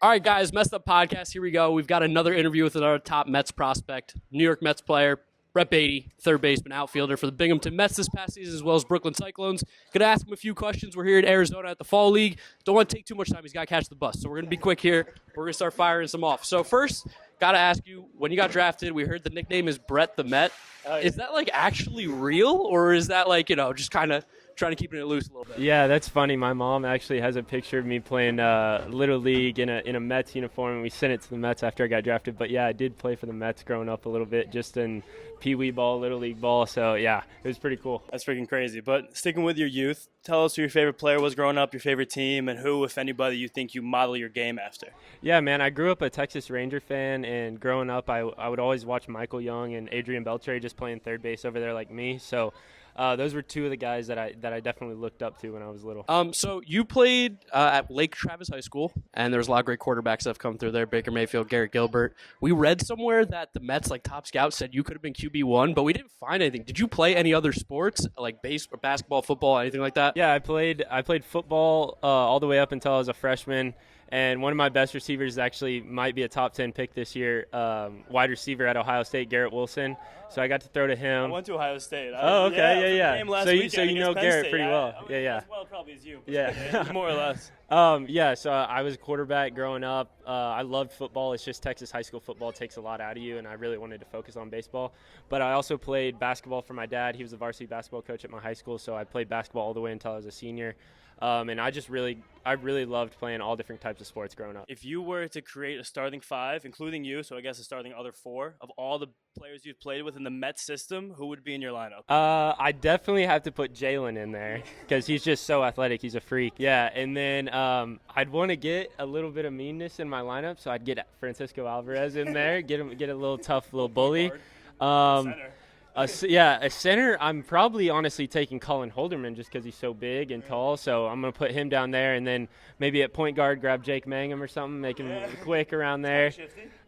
All right, guys, Messed Up Podcast. Here we go. We've got another interview with another top Mets prospect, New York Mets player, Brett Baty, third baseman, outfielder for the Binghamton Mets this past season, as well as Brooklyn Cyclones. Going to ask him a few questions. We're here in Arizona at the Fall League. Don't want to take too much time. He's got to catch the bus. So we're going to be quick here. We're going to start firing some off. So first, got to ask you, when you got drafted, we heard the nickname is Brett the Met. Is that, actually real, or is that, just kind of trying to keep it loose a little bit? Yeah, that's funny. My mom actually has a picture of me playing Little League in a Mets uniform, and we sent it to the Mets after I got drafted. But, yeah, I did play for the Mets growing up a little bit, just in Pee Wee ball, Little League ball. So, yeah, it was pretty cool. That's freaking crazy. But sticking with your youth, tell us who your favorite player was growing up, your favorite team, and who, if anybody, you think you model your game after. Yeah, man, I grew up a Texas Ranger fan, and growing up I would always watch Michael Young and Adrian Beltre just playing third base over there like me. So those were two of the guys that I definitely looked up to when I was little. So you played at Lake Travis High School, and there's a lot of great quarterbacks that have come through there. Baker Mayfield, Garrett Gilbert. We read somewhere that the Mets, top scouts, said you could have been QB1, but we didn't find anything. Did you play any other sports, like basketball, football, anything like that? Yeah, I played football all the way up until I was a freshman. And one of my best receivers actually might be a top 10 pick this year, wide receiver at Ohio State, Garrett Wilson. So I got to throw to him. I went to Ohio State. Oh, okay, yeah. So you know Penn Garrett State. pretty well. I mean, Yeah. As well probably as you. Yeah. More or less. Yeah, so I was a quarterback growing up. I loved football. It's just Texas high school football takes a lot out of you, and I really wanted to focus on baseball. But I also played basketball for my dad. He was the varsity basketball coach at my high school, so I played basketball all the way until I was a senior. And I really loved playing all different types of sports growing up. If you were to create a starting five, including you, so I guess a starting other four, of all the players you've played with in the Mets system, who would be in your lineup? I definitely have to put Jalen in there because he's just so athletic. He's a freak. Yeah, and then I'd want to get a little bit of meanness in my lineup, so I'd get Francisco Alvarez in there, get a little tough little bully. Center. A center, I'm probably honestly taking Colin Holderman just because he's so big and tall, so I'm going to put him down there, and then maybe at point guard grab Jake Mangum or something, make him quick around there.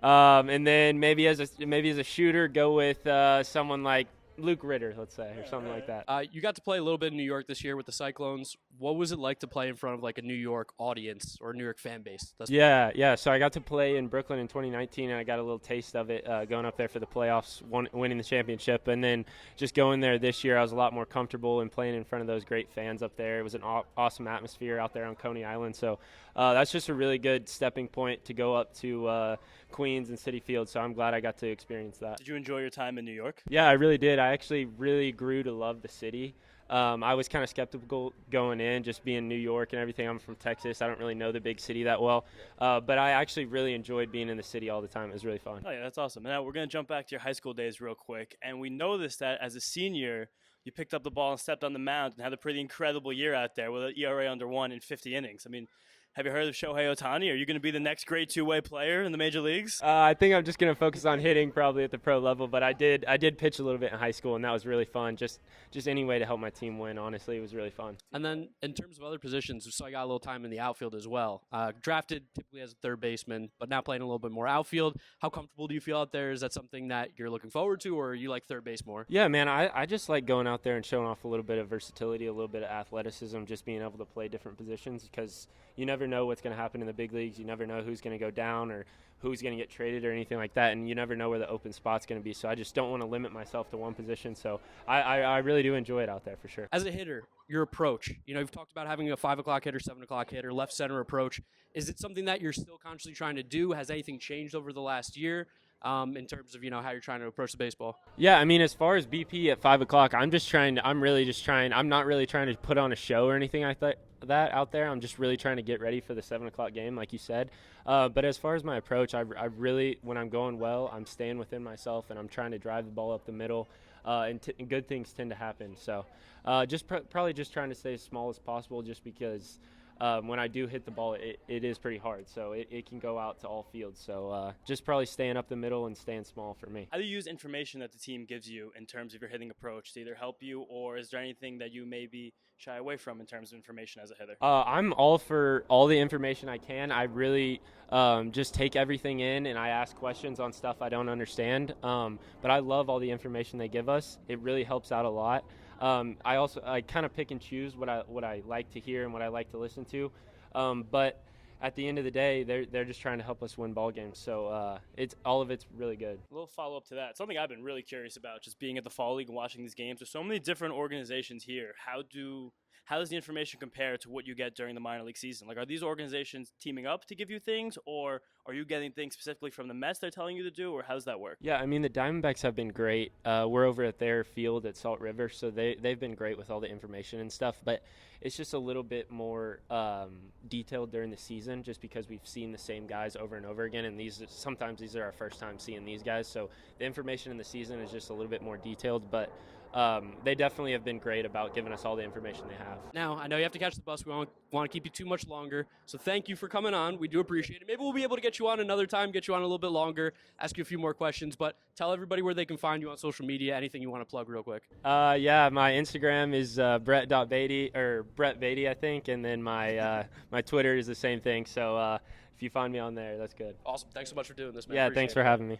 And then maybe as a shooter, go with someone like Luke Ritter, let's say, or something like that. You got to play a little bit in New York this year with the Cyclones. What was it like to play in front of a New York audience or a New York fan base? Yeah. So I got to play in Brooklyn in 2019, and I got a little taste of it going up there for the playoffs, winning the championship. And then just going there this year, I was a lot more comfortable and playing in front of those great fans up there. It was an awesome atmosphere out there on Coney Island. So that's just a really good stepping point to go up to Queens and Citi Field. So I'm glad I got to experience that. Did you enjoy your time in New York? Yeah, I really did. I actually really grew to love the city. I was kind of skeptical going in, just being New York and everything. I'm from Texas. I don't really know the big city that well. But I actually really enjoyed being in the city all the time. It was really fun. Oh, yeah, that's awesome. Now we're going to jump back to your high school days real quick. And we noticed that as a senior, you picked up the ball and stepped on the mound and had a pretty incredible year out there with an ERA under 1 in 50 innings. I mean, have you heard of Shohei Ohtani? Are you going to be the next great two-way player in the major leagues? I think I'm just going to focus on hitting probably at the pro level, but I did pitch a little bit in high school, and that was really fun. Just any way to help my team win, honestly, it was really fun. And then in terms of other positions, so I got a little time in the outfield as well. Drafted typically as a third baseman, but now playing a little bit more outfield. How comfortable do you feel out there? Is that something that you're looking forward to, or you like third base more? Yeah, man, I just like going out there and showing off a little bit of versatility, a little bit of athleticism, just being able to play different positions because you never know what's going to happen in the big leagues. You never know who's going to go down or who's going to get traded or anything like that, and you never know where the open spot's going to be. So I just don't want to limit myself to one position. So I really do enjoy it out there for sure. As a hitter, your approach, you've talked about having a 5 o'clock hitter, 7 o'clock hitter, left center approach. Is it something that you're still consciously trying to do? Has anything changed over the last year? In terms of how you're trying to approach the baseball? Yeah, I mean, as far as BP at 5 o'clock, I'm not really trying to put on a show or anything like that out there. I'm just really trying to get ready for the 7 o'clock game, like you said. But as far as my approach, I really, when I'm going well, I'm staying within myself and I'm trying to drive the ball up the middle. And good things tend to happen. So probably just trying to stay as small as possible, just because when I do hit the ball, it is pretty hard. So it can go out to all fields. So just probably staying up the middle and staying small for me. How do you use information that the team gives you in terms of your hitting approach to either help you, or is there anything that you maybe shy away from in terms of information as a hitter? I'm all for all the information I can. I really just take everything in, and I ask questions on stuff I don't understand. But I love all the information they give us. It really helps out a lot. I kind of pick and choose what I like to hear and what I like to listen to. But at the end of the day, they're just trying to help us win ball games. So it's all of it's really good. A little follow up to that. Something I've been really curious about, just being at the fall league and watching these games. There's so many different organizations here. How does the information compare to what you get during the minor league season? Like, are these organizations teaming up to give you things, or are you getting things specifically from the Mets they're telling you to do, or how does that work? Yeah, I mean, the Diamondbacks have been great. We're over at their field at Salt River, so they've been great with all the information and stuff, but it's just a little bit more detailed during the season just because we've seen the same guys over and over again, and sometimes these are our first time seeing these guys, so the information in the season is just a little bit more detailed, but they definitely have been great about giving us all the information they have. Now, I know you have to catch the bus. We don't want to keep you too much longer. So thank you for coming on. We do appreciate it. Maybe we'll be able to get you on another time, get you on a little bit longer, ask you a few more questions. But tell everybody where they can find you on social media, anything you want to plug real quick. Yeah, my Instagram is Brett.Baty, or Brett Baty, I think. And then my Twitter is the same thing. So if you find me on there, that's good. Awesome. Thanks so much for doing this, man. Yeah, Appreciate thanks it. for having me.